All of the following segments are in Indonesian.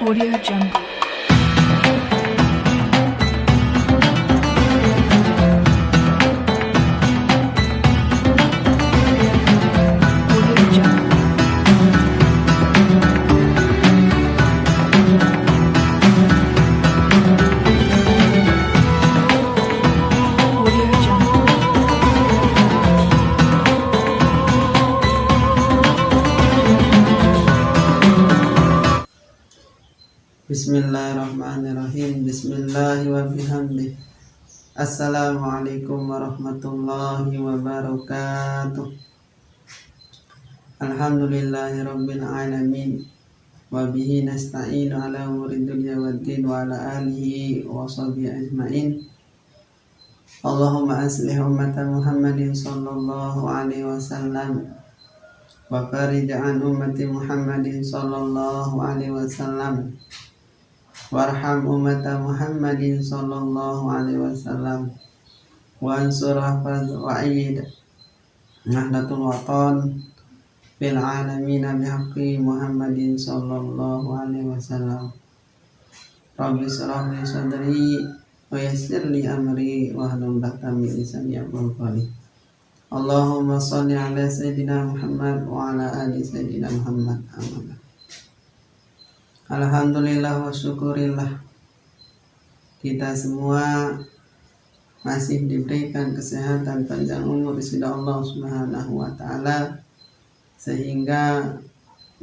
Audio Jungle. Audio Jungle. Audio Jungle. Bismillahirrahmanirrahim. Bismillahi wa bihamdih. Assalamualaikum warahmatullahi wabarakatuh. Alhamdulillahi rabbil alamin. Wa bihi nasta'inu ala umuri dunya waddin wa ala alihi wa sahbihi ajma'in. Allahumma aslih ummata Muhammadin sallallahu alaihi wasallam wa farij an ummati Muhammadin sallallahu alaihi wasallam. Warham ummata Muhammadin sallallahu alaihi wasallam wa ansur hafaz wa ayyid nahdlatul watan fil alamin bihaqqi Muhammadin sallallahu alaihi wasallam. Rabbi shrah li sadri wa yassir li amri wa hlul 'uqdatam min lisani yafqahu qawli. Allahumma shalli ala sayyidina Muhammad wa ala ali sayyidina Muhammad. Amin. Alhamdulillah wa syukurillah, kita semua masih diberikan kesehatan panjang umur di sisi Allah Subhanahu wa taala sehingga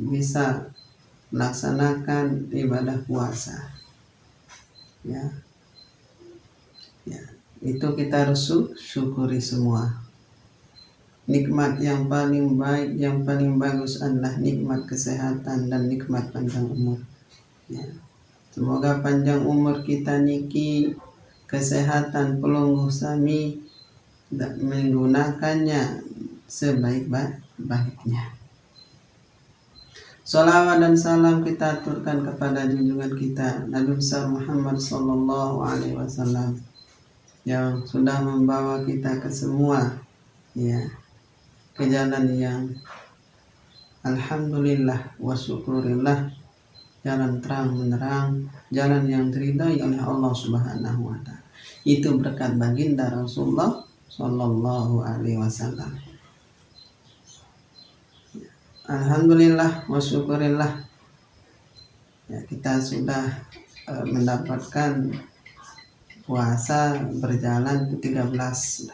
bisa melaksanakan ibadah puasa. Ya. Itu kita harus syukuri semua. Nikmat yang paling baik, yang paling bagus adalah nikmat kesehatan dan nikmat panjang umur. Ya. Semoga panjang umur kita niki, kesehatan pelungguh sami dan menggunakannya sebaik-baiknya. Salawat dan salam kita aturkan kepada junjungan kita Nabi besar Muhammad sallallahu alaihi wasallam yang sudah membawa kita ke semua ke jalan yang alhamdulillah wa syukurillah, jalan terang menerang, jalan yang diridhai oleh Allah Subhanahu wa taala. Itu berkat baginda Rasulullah sallallahu alaihi wasallam. Alhamdulillah wa syukurillah. Ya, kita sudah mendapatkan puasa berjalan ke-13.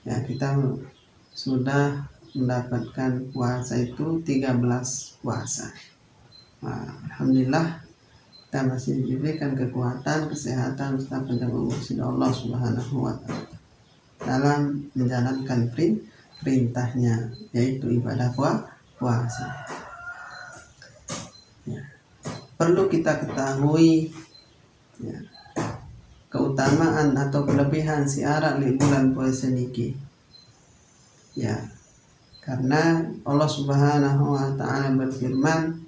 Ya, kita sudah mendapatkan puasa itu 13 puasa. Alhamdulillah kita masih diberikan kekuatan, kesehatan, serta panjang umur oleh Allah Subhanahu wa taala dalam menjalankan perintahnya, yaitu ibadah puasa. Ya. Perlu kita ketahui keutamaan atau kelebihan siaran di bulan puasa niki. Karena Allah Subhanahu wa taala berfirman,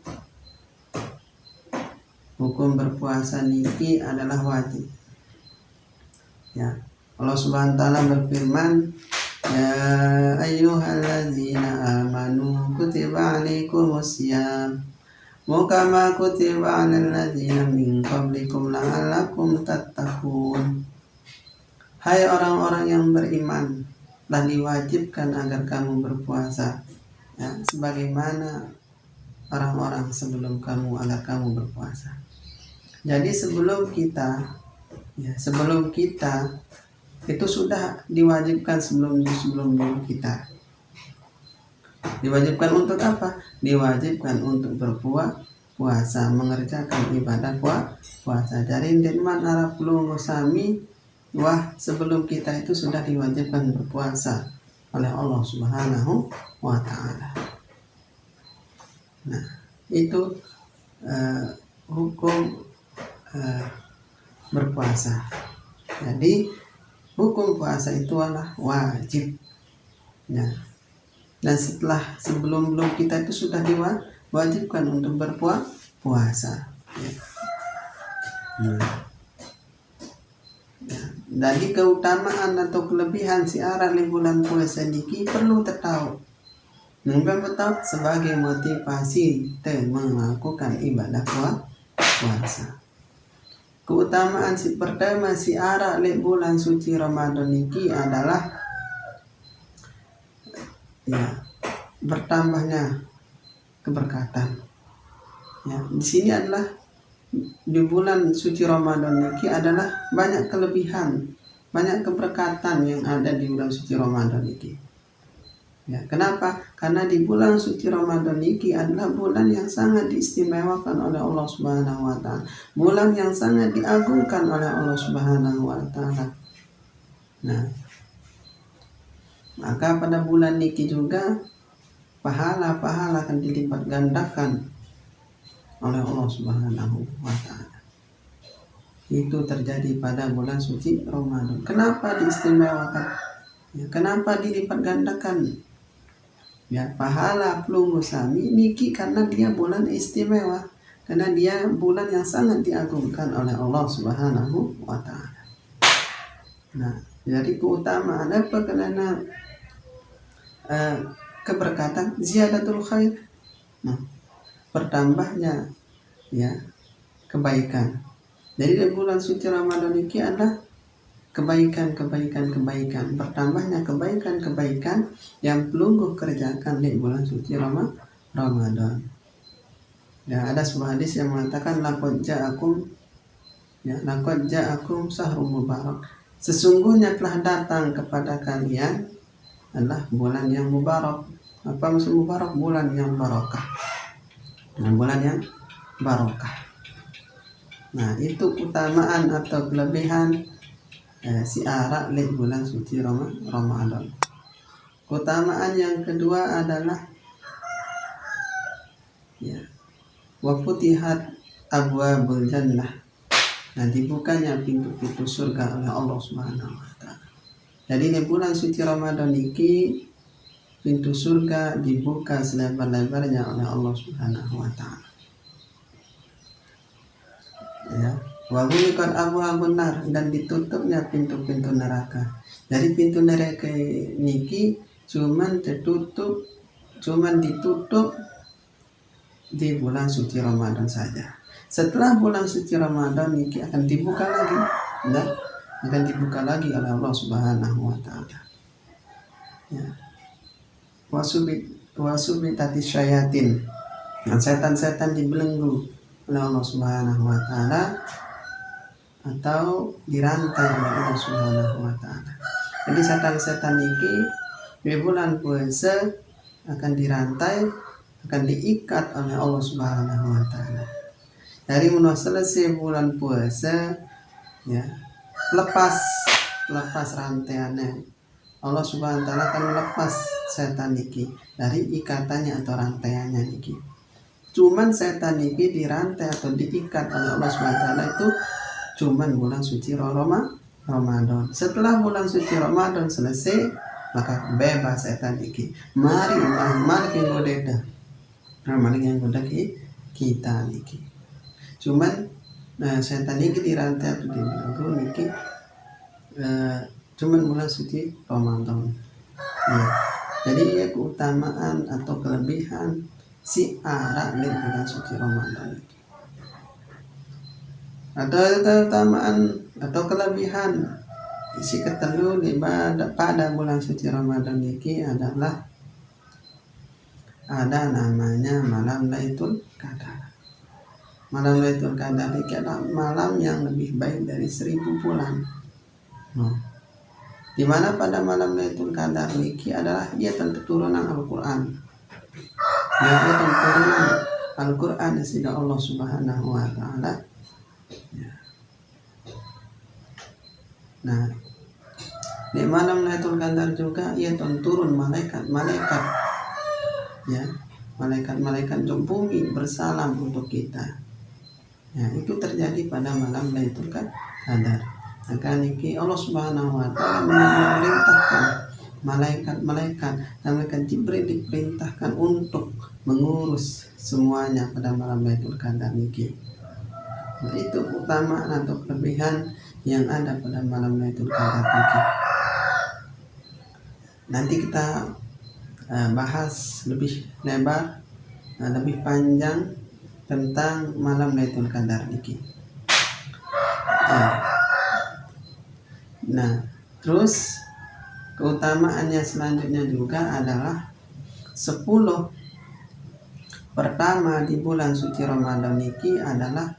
hukum berpuasa niki adalah wajib. Allah Subhanahu wa taala berfirman, ya ayyuhalladzina amanu kutiba alaikumusiyam kama kutiba alal ladzina min qablikum la'allakum tattaqun. Hai orang-orang yang beriman, telah diwajibkan agar kamu berpuasa, sebagaimana orang-orang sebelum kamu agar kamu berpuasa. Jadi sebelum kita itu sudah diwajibkan sebelum kita. Diwajibkan untuk apa? Diwajibkan untuk berpuasa, mengerjakan ibadah puasa. Dari Denman Arab Pelunggu Sami, sebelum kita itu sudah diwajibkan berpuasa oleh Allah Subhanahu wa taala. Nah, itu hukum berpuasa. Jadi hukum puasa itu adalah wajib. Dan sebelum kita itu sudah diwajibkan untuk berpuasa. Dari keutamaan atau kelebihan siaran di bulan puasa niki perlu tahu. Nunggang betul sebagai motivasi melakukan ibadah puasa. Keutamaan si pertama si ara le bulan suci Ramadan ini adalah bertambahnya keberkatan. Di sini adalah di bulan suci Ramadan ini adalah banyak kelebihan, banyak keberkatan yang ada di bulan suci Ramadan ini. Kenapa? Karena di bulan suci Ramadan ini adalah bulan yang sangat diistimewakan oleh Allah Subhanahu wa taala. Bulan yang sangat diagungkan oleh Allah Subhanahu wa taala. Maka pada bulan ini juga pahala-pahala akan dilipat gandakan oleh Allah Subhanahu wa taala. Itu terjadi pada bulan suci Ramadan. Kenapa diistimewakan? Kenapa dilipat gandakan? Pahala pelunggu sami niki karena dia bulan istimewa, karena dia bulan yang sangat diagungkan oleh Allah Subhanahu wa taala. Jadi keutamaan apa? Karena keberkatan ziyadatul khair. Bertambahnya kebaikan. Jadi di bulan suci Ramadan ini adalah kebaikan, bertambahnya kebaikan yang pelungguh kerjakan di bulan suci Ramadan. Ada sebuah hadis yang mengatakan laqad ja'akum syahrul mubarak. Sesungguhnya telah datang kepada kalian adalah bulan yang mubarak. Apa maksud mubarak? Bulan yang barakah. Bulan yang barakah. Itu keutamaan atau kelebihan si ara di bulan suci Ramadan. Keutamaan yang kedua adalah wa futihat abwabul jannah. Dibukanya pintu-pintu surga oleh Allah Subhanahu wa taala. Jadi di bulan suci Ramadan ini pintu surga dibuka selebar-lebarnya oleh Allah Subhanahu wa taala. Wa ghuliqat abwabun nar, dan ditutupnya pintu-pintu neraka. Jadi pintu neraka niki cuman ditutup di bulan suci Ramadan saja. Setelah bulan suci Ramadan niki akan dibuka lagi oleh Allah Subhanahu wa taala. Wasubitati syayatin. Setan-setan dibelenggu oleh Allah Subhanahu wa taala atau dirantai oleh Allah Subhanahu wa taala. Jadi setan-setan ini di bulan puasa akan dirantai, akan diikat oleh Allah Subhanahu wa taala. Dari mulai selesai bulan puasa lepas rantaiannya. Allah Subhanahu wa taala akan melepas setan ini dari ikatannya atau rantaiannya ini. Cuman setan ini dirantai atau diikat oleh Allah Subhanahu wa taala itu cuman bulan suci Ramadan. Setelah bulan suci Ramadan selesai, maka bebas setan ini. Mari yang goda kita niki. Cuman setan ini dirantai atau dibelenggu niki cuman bulan suci Ramadan. Jadi keutamaan atau kelebihan si ara di bulan suci Ramadan. Ada keutamaan atau kelebihan isi ketelu pada bulan suci Ramadan ini adalah ada namanya malam Lailatul Qadar. Malam Lailatul Qadar ini adalah malam yang lebih baik dari 1000 bulan. Di mana pada malam Lailatul Qadar ini adalah ia tentu turunan Al-Quran. Ia turunan Al-Quran dari Allah Subhanahu wa taala. Di malam Lailatul Qadar juga ia turun malaikat untuk bumi bersalam untuk kita. Itu terjadi pada malam Lailatul Qadar. Maka niki Allah Subhanahu wa taala memerintahkan malaikat dan malaikat Jibril diperintahkan untuk mengurus semuanya pada malam Lailatul Qadar niki. Itu keutamaan atau kelebihan yang ada pada malam Lailatul Qadar niki. Nanti kita bahas lebih lebar, lebih panjang tentang malam Lailatul Qadar niki. Nah, terus keutamaannya selanjutnya juga adalah 10 pertama di bulan suci Ramadan niki adalah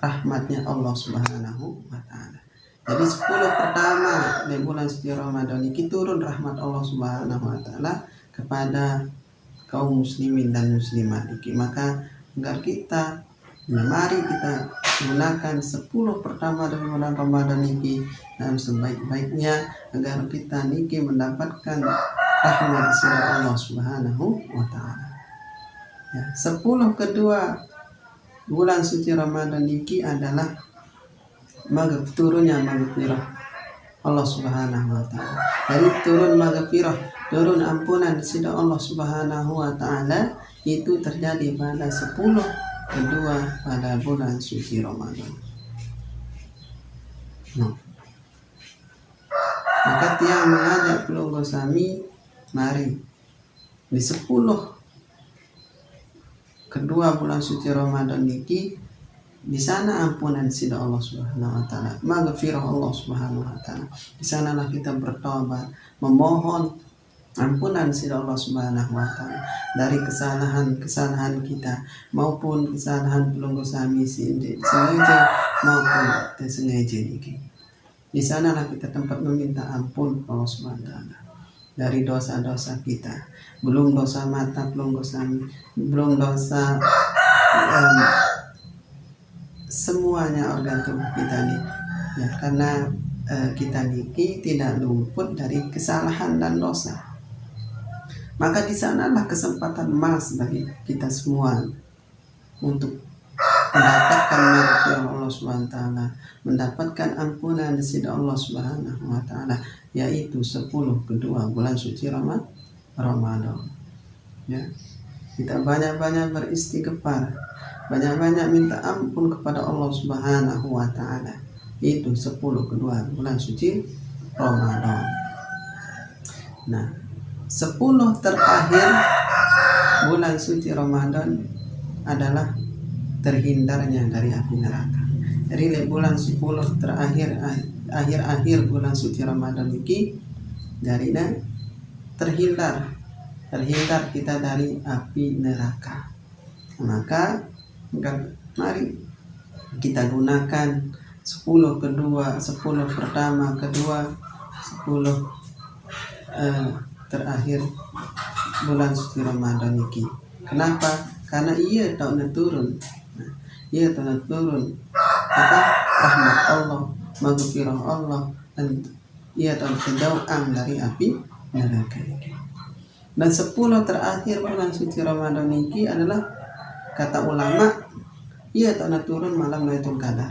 rahmatnya Allah Subhanahu wa taala. Jadi 10 pertama di bulan suci Ramadan niki turun rahmat Allah Subhanahu wa taala kepada kaum muslimin dan muslimat niki. Maka agar kita, mari kita gunakan 10 pertama dari bulan Ramadan niki dan sebaik-baiknya agar kita niki mendapatkan rahmat dari Allah Subhanahu wa taala. Ya, 10 kedua bulan suci Ramadan niki adalah turunnya maghfirah Allah Subhanahu wa taala. Dari turun maghfirah, turun ampunan dari Allah Subhanahu wa taala itu terjadi pada 10 kedua pada bulan suci Ramadan. Maka tiang mengajak pelunggu sami, mari di 10 kedua bulan suci Ramadan niki, di sana ampunan sida Allah Subhanahu wa taala, maghfirah Allah Subhanahu wa taala. Di sanalah kita bertobat, memohon ampunan sida Allah Subhanahu wa taala dari kesalahan kita maupun kesalahan pelunggu sami sengaja maupun tidak sengaja niki. Di sanalah kita tempat meminta ampun Allah Subhanahu wa taala dari dosa-dosa kita, belum dosa mata pelunggu sami, belum dosa semuanya organ tubuh kita nih ya, karena kita niki tidak luput dari kesalahan dan dosa. Maka di sanalah kesempatan emas bagi kita semua untuk mendapatkan maghfirah Allah Subhanahu wa taala, mendapatkan ampunan dari Allah Subhanahu wa taala, yaitu 10 kedua bulan suci Ramadan. Ya. Kita banyak-banyak beristighfar, banyak-banyak minta ampun kepada Allah Subhanahu wa taala. Itu 10 kedua bulan suci Ramadan. Nah, 10 terakhir bulan suci Ramadan adalah terhindarnya dari api neraka. Jadi bulan 10 terakhir, akhir bulan suci Ramadan ini dari terhindar kita dari api neraka. Maka mari kita gunakan 10 pertama, kedua, 10 terakhir bulan suci Ramadan ini. Kenapa? Karena ia tak turun. Ia tak turun rahmat Allah, maghfirah Allah, dan ia tak terjauhan dari api neraka ini. Dan 10 terakhir bulan suci Ramadan ini adalah, kata ulama, ia tak turun malam Lailatul Qadar.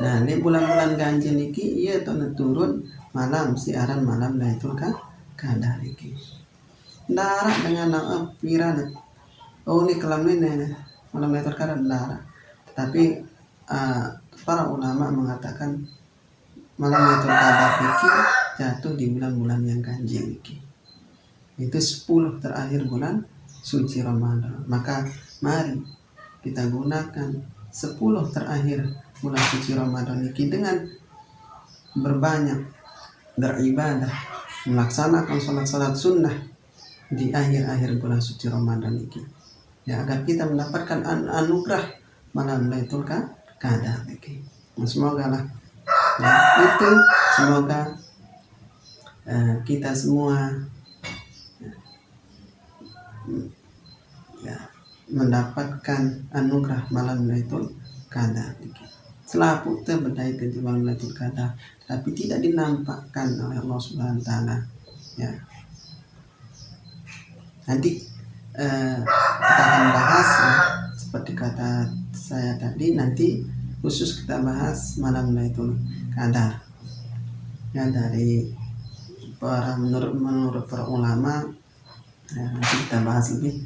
Nah, di bulan-bulan ganjil ini ia tak turun malam siaran malam Lailatul Qadar ini. Darah dengan piran. Oh, ini kelam ini malam Lailatul Qadar darah. Tetapi para ulama mengatakan malam Lailatul Qadar ini jatuh di bulan-bulan yang ganjil ini. Itu 10 terakhir bulan suci Ramadan. Maka mari kita gunakan 10 terakhir bulan suci Ramadan ini dengan berbanyak beribadah, melaksanakan salat sunnah di akhir-akhir bulan suci Ramadan ini, ya, agar kita mendapatkan anugerah malam Lailatul Qadar ini. Semoga lah ya, itu semoga kita semua ya, mendapatkan anugerah malam Lailatul Qadar. Setelah putar berdaya ke malam Lailatul Qadar, tapi tidak dinampakkan oleh Allah Subhanahu wa taala. Ya. Nanti kita akan bahas ya, seperti kata saya tadi, nanti khusus kita bahas malam Lailatul Qadar. Ya, dari menurut para ulama, ya, nanti kita bahas lebih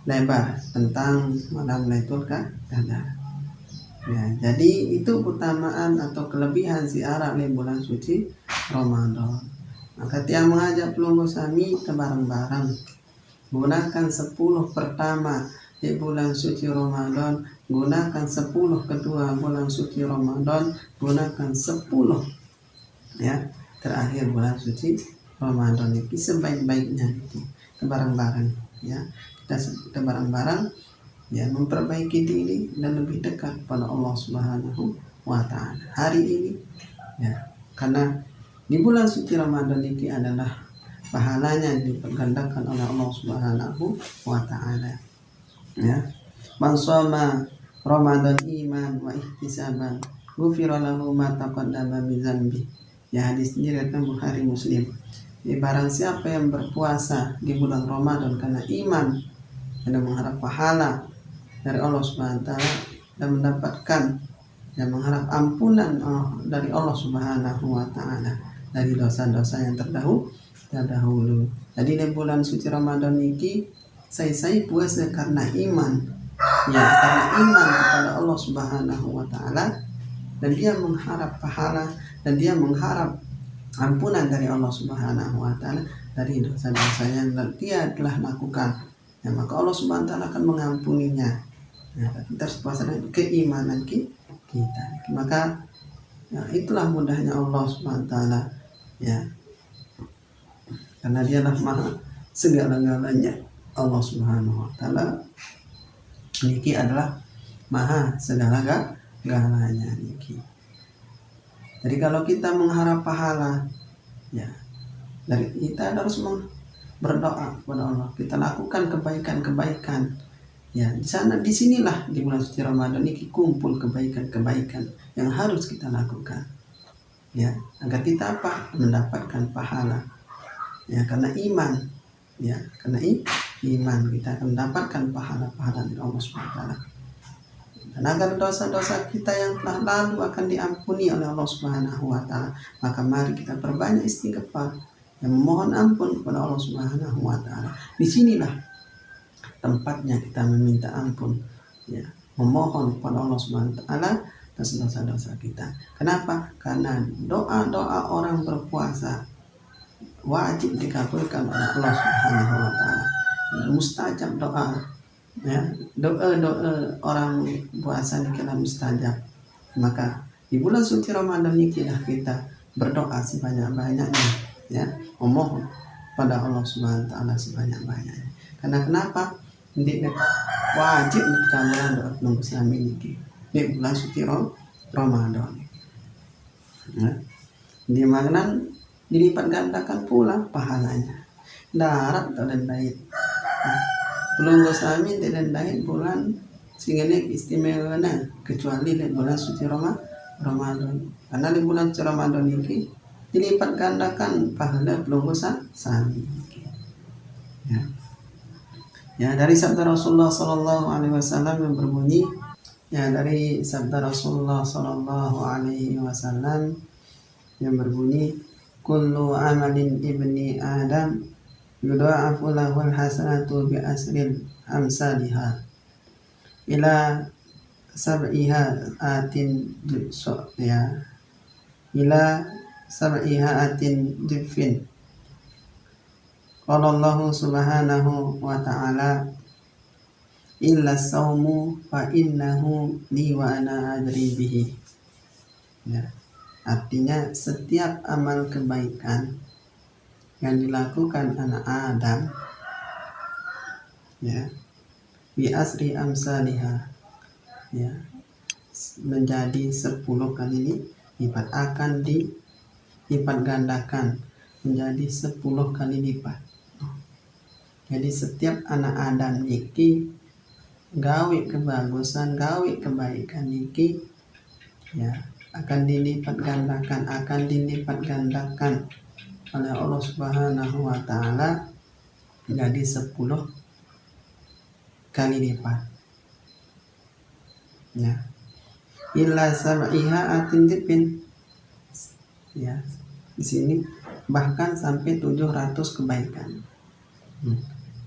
lebar tentang malam Lailatul Qadar. Ya, jadi itu keutamaan atau kelebihan ziarah di bulan suci Ramadan. Maka tiang mengajak pelunggu sami tebarang-barang. Gunakan 10 pertama di bulan suci Ramadan, gunakan 10 kedua bulan suci Ramadan, gunakan 10 ya terakhir bulan suci Ramadan ini sebaik-baiknya itu barang-barang ya. Kita barang-barang ya memperbaiki diri dan lebih dekat pada Allah Subhanahu wa taala hari ini ya, karena di bulan suci Ramadan ini adalah pahalanya dipergandakan oleh Allah Subhanahu wa taala ya. Man shoma Ramadan iman wa ihtisaban ghufira lahu ma taqaddama min dzanbi. Ya, hadis diriwayatkan Bukhari Muslim. Barang siapa yang berpuasa di bulan Ramadan karena iman dan mengharap pahala dari Allah Subhanahu wa taala dan mendapatkan dan mengharap ampunan dari Allah Subhanahu wa taala dari dosa-dosa yang terdahulu. Jadi di bulan suci Ramadan ini saya puasa karena iman. Ya, karena iman kepada Allah Subhanahu wa taala dan dia mengharap pahala dan dia mengharap ampunan dari Allah Subhanahu wa taala dari dosa-dosa yang dia telah lakukan. Ya, maka Allah Subhanahu wa taala akan mengampuninya. Ya, kita harus puasa dengan keimanan kita. Maka ya, itulah mudahnya Allah Subhanahu wa taala ya. Karena dialah maha segala-galanya. Allah Subhanahu wa taala niki adalah maha segala-galanya niki. Jadi kalau kita mengharap pahala ya, dari kita harus berdoa kepada Allah. Kita lakukan kebaikan-kebaikan. Ya, di sinilah di bulan suci Ramadan ini kumpul kebaikan-kebaikan yang harus kita lakukan. Ya, agar kita mendapatkan pahala. Ya, karena iman. Ya, karena iman kita akan mendapatkan pahala-pahala dari Allah Subhanahu wa taala. Dan agar dosa-dosa kita yang telah lalu akan diampuni oleh Allah Subhanahu wa taala, maka mari kita perbanyak istighfar dan memohon ampun kepada Allah Subhanahu wa taala. Disinilah tempatnya kita meminta ampun ya, memohon kepada Allah Subhanahu wa taala atas dosa-dosa kita. Kenapa? Karena doa-doa orang berpuasa wajib dikabulkan oleh Allah Subhanahu wa taala. Mustajab doa ya, doa orang puasa ini kena mustajab. Maka di bulan suci Ramadan ini kita berdoa sebanyak-banyaknya ya, memohon pada Allah Subhanahu wa taala sebanyak-banyaknya. Karena kenapa? Ini wajib dikabulkan doa penunggu sami ini di bulan suci Ramadan. Ya. Di mana dilipat gandakan pula pahalanya. Darat dan bait. Pelunggu sami dan bait bulan sehingga istimewa kecuali di bulan suci Ramadan. Karena di bulan suci Ramadan ini dilipat gandakan pahala pelunggu sami. Ya. Ya, dari sabda Rasulullah sallallahu alaihi wasallam yang berbunyi ya, dari sabda Rasulullah sallallahu alaihi wasallam yang berbunyi kullu amalin ibni Adam yudha'afu lahul hasanatu bi asril amsalihha ila sab'iha atin ya ila sab'iha atin difin. Qala Allah Subhanahu wa ta'ala illa saumu fa innahu li wa ana adri bihi. Ya. Artinya setiap amal kebaikan yang dilakukan anak Adam ya bi asri amsalihha ya menjadi 10 kali lipat, akan dilipat gandakan menjadi 10 kali lipat. Jadi setiap anak Adam iki gawe kebagusan, gawe kebaikan iki ya akan dilipat gandakan oleh Allah Subhanahu wa taala jadi 10 kali lipat. Ya. Illa sab'iha atin dipin. Ya. Di sini bahkan sampai 700 kebaikan.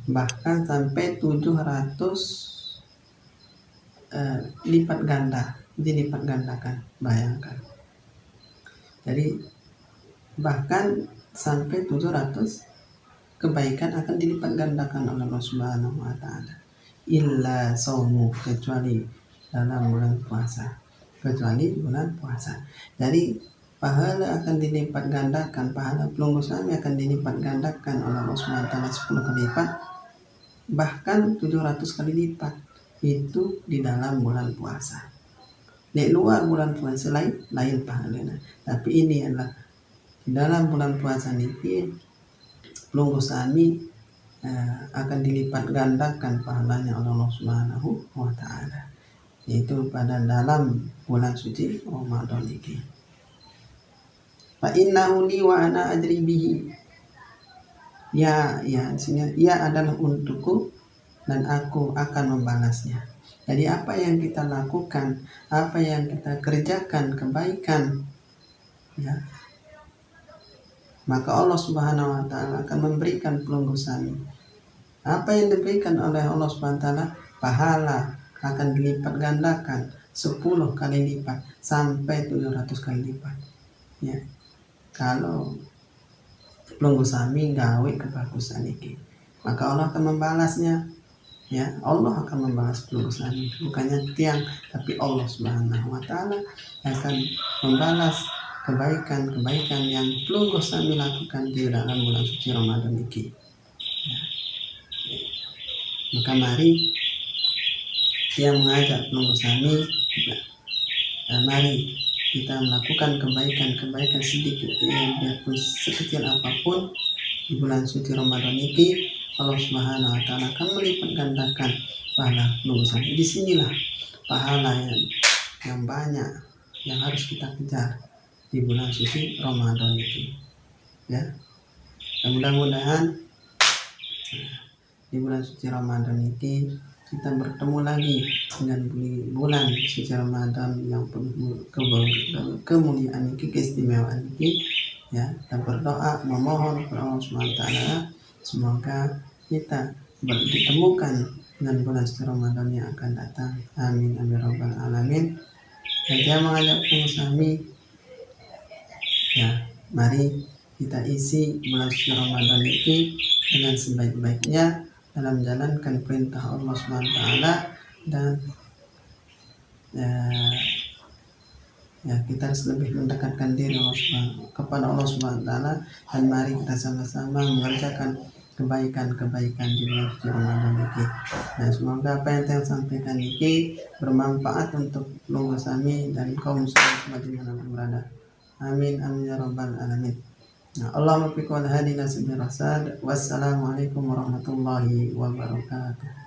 Bahkan sampai 700 lipat ganda, dilipat gandakan. Bayangkan. Jadi bahkan sampai 700 kebaikan akan dilipat gandakan oleh Allah Subhanahu wa taala. Illa saumu, kecuali dalam bulan puasa. Kecuali bulan puasa. Jadi pahala akan dilipat gandakan, pahala pelunggu suami akan dilipat gandakan oleh Allah Subhanahu wa taala 10 kali lipat, bahkan 700 kali lipat. Itu di dalam bulan puasa. Di luar bulan puasa lain pahalanya. Tapi ini adalah di dalam bulan puasa niki pelunggu sami akan dilipat gandakan pahalanya oleh Allah Subhanahu wa taala. Yaitu pada dalam bulan suci Ramadan niki. Fa innahu li wa ana ajri bihi. Ya, sehingga ia adalah untukku dan aku akan membalasnya. Jadi apa yang kita lakukan, apa yang kita kerjakan kebaikan, ya, maka Allah Subhanahu wa taala akan memberikan pelunggu sami. Apa yang diberikan oleh Allah Subhanahu wa taala, pahala akan dilipat gandakan 10 kali lipat sampai 700 kali lipat. Ya. Kalau pelunggu sami gawe kebagusan iki, maka Allah akan membalasnya. Ya, Allah akan membalas pelunggu sami, bukannya tiang, tapi Allah Subhanahu wa taala akan membalas kebaikan-kebaikan yang pelunggu sami lakukan di dalam bulan suci Ramadan ini. Ya. Maka mari dia mengajak pelunggu sami, mari kita melakukan kebaikan sedikit, biarpun sekecil apapun di bulan suci Ramadan ini. Allah Subhanahu wa taala akan melipat gandakan pahala pelunggu sami. Disinilah pahala yang banyak yang harus kita kejar di bulan suci Ramadan itu, ya. Dan mudah-mudahan di bulan suci Ramadan ini kita bertemu lagi dengan bulan suci Ramadan yang penuh kemuliaan ini, keistimewaan ini, ya. Kita berdoa memohon kepada Allah Subhanahu wa taala semoga kita ditemukan dengan bulan suci Ramadan yang akan datang. Amin amin rabbal alamin. Dan dia mengajak pelunggu sami, ya, mari kita isi bulan suci Ramadan ini dengan sebaik-baiknya dalam menjalankan perintah Allah Subhanahu wa taala, dan ya, kita harus lebih mendekatkan diri kepada Allah Subhanahu wa taala, dan mari kita sama-sama mengerjakan kebaikan-kebaikan di bulan suci Ramadan ini. Nah, semoga apa yang saya sampaikan ini bermanfaat untuk pelunggu sami dan kaum muslimin dimanapun berada. Amin amin ya rabbal alamin. Nah, Allahumma fiq wal hadina sabir rasad. Wassalamualaikum warahmatullahi wabarakatuh.